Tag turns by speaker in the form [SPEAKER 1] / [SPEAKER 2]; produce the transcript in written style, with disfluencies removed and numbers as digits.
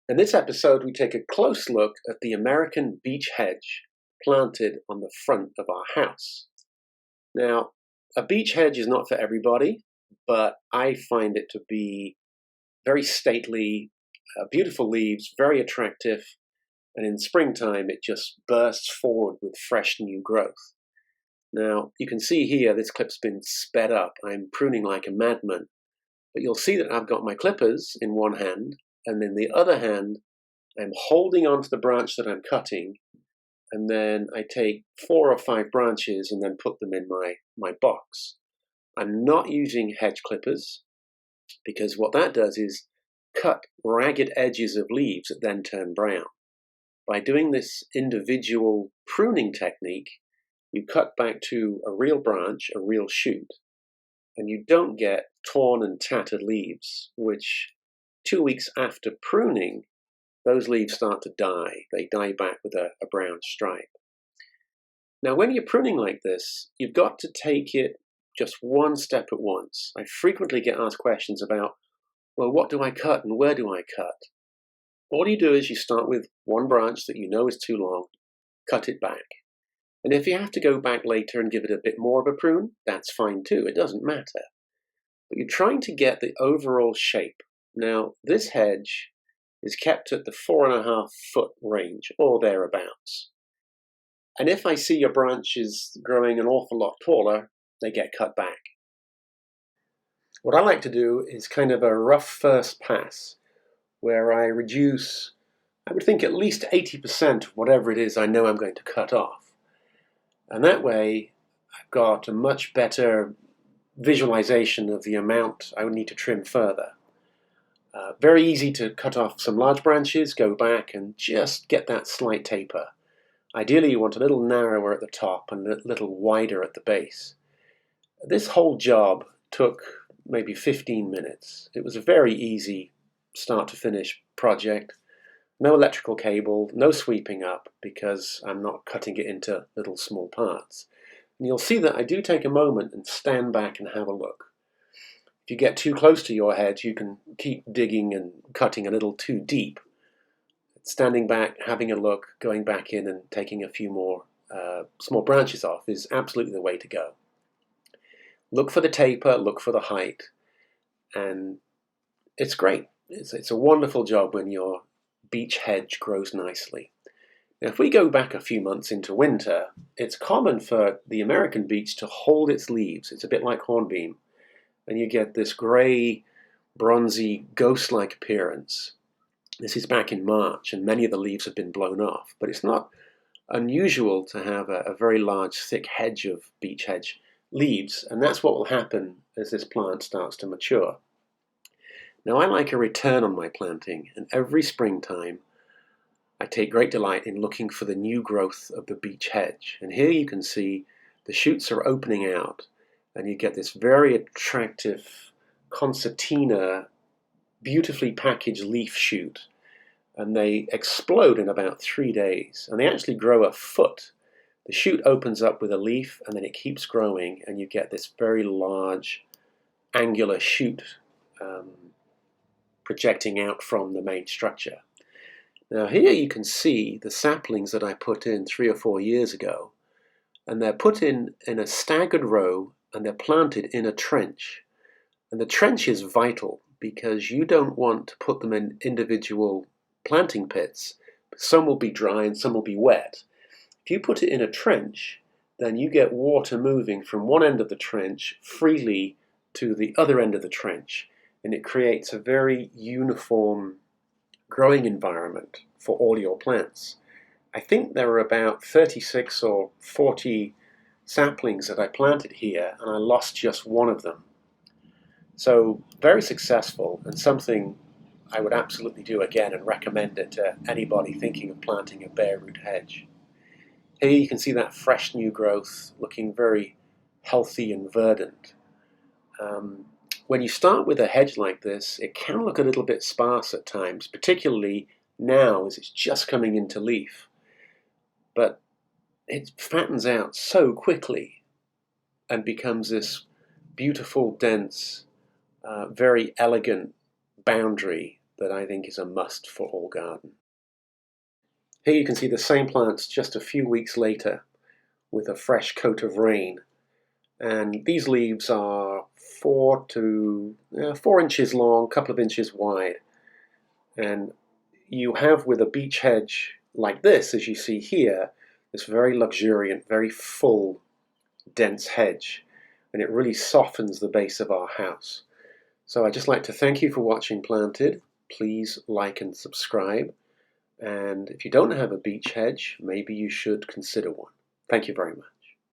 [SPEAKER 1] In this episode, we take a close look at the American beech hedge planted on the front of our house. Now, a beech hedge is not for everybody, but I find it to be very stately, beautiful leaves, very attractive, and in springtime it just bursts forward with fresh new growth. Now, you can see here this clip's been sped up. I'm pruning like a madman, but you'll see that I've got my clippers in one hand, and in the other hand, I'm holding onto the branch that I'm cutting, and then I take 4 or 5 branches and then put them in my box. I'm not using hedge clippers, because what that does is cut ragged edges of leaves that then turn brown. By doing this individual pruning technique, you cut back to a real branch, a real shoot, and you don't get torn and tattered leaves, which 2 weeks after pruning, those leaves start to die. They die back with a brown stripe. Now, when you're pruning like this, you've got to take it just one step at once. I frequently get asked questions about, well, what do I cut and where do I cut? All you do is you start with one branch that you know is too long, cut it back. And if you have to go back later and give it a bit more of a prune, that's fine too. It doesn't matter. But you're trying to get the overall shape. Now, this hedge is kept at the 4.5 foot range, or thereabouts. And if I see your branches growing an awful lot taller, they get cut back. What I like to do is kind of a rough first pass, where I reduce, I would think, at least 80% of whatever it is I know I'm going to cut off. And that way, I've got a much better visualization of the amount I would need to trim further. Very easy to cut off some large branches, go back and just get that slight taper. Ideally, you want a little narrower at the top and a little wider at the base. This whole job took maybe 15 minutes. It was a very easy start to finish project. No electrical cable, no sweeping up, because I'm not cutting it into little small parts. And you'll see that I do take a moment and stand back and have a look. If you get too close to your hedge, you can keep digging and cutting a little too deep. Standing back, having a look, going back in and taking a few more small branches off is absolutely the way to go. Look for the taper, look for the height, and it's great. It's a wonderful job when your beech hedge grows nicely. Now, if we go back a few months into winter, it's common for the American beech to hold its leaves. It's a bit like hornbeam. And you get this grey, bronzy, ghost-like appearance. This is back in March, and many of the leaves have been blown off. But it's not unusual to have a very large, thick hedge of beech hedge leaves, and that's what will happen as this plant starts to mature. Now, I like a return on my planting, and every springtime I take great delight in looking for the new growth of the beech hedge. And here you can see the shoots are opening out, and you get this very attractive concertina, beautifully packaged leaf shoot. And they explode in about 3 days, and they actually grow a foot. The shoot opens up with a leaf, and then it keeps growing, and you get this very large, angular shoot projecting out from the main structure. Now here you can see the saplings that I put in 3 or 4 years ago, and they're put in a staggered row, and they're planted in a trench. And the trench is vital, because you don't want to put them in individual planting pits. Some will be dry and some will be wet. If you put it in a trench, then you get water moving from one end of the trench freely to the other end of the trench, and it creates a very uniform growing environment for all your plants. I think there are about 36 or 40 saplings that I planted here, and I lost just one of them. So very successful, and something I would absolutely do again and recommend it to anybody thinking of planting a bare root hedge. Here you can see that fresh new growth looking very healthy and verdant. When you start with a hedge like this, it can look a little bit sparse at times, particularly now as it's just coming into leaf. But it fattens out so quickly and becomes this beautiful, dense, very elegant boundary that I think is a must for all garden. Here you can see the same plants just a few weeks later with a fresh coat of rain. And these leaves are 4 inches long, a couple of inches wide. And you have with a beech hedge like this, as you see here, this very luxuriant, very full, dense hedge. And it really softens the base of our house. So I'd just like to thank you for watching Planted. Please like and subscribe. And if you don't have a beech hedge, maybe you should consider one. Thank you very much.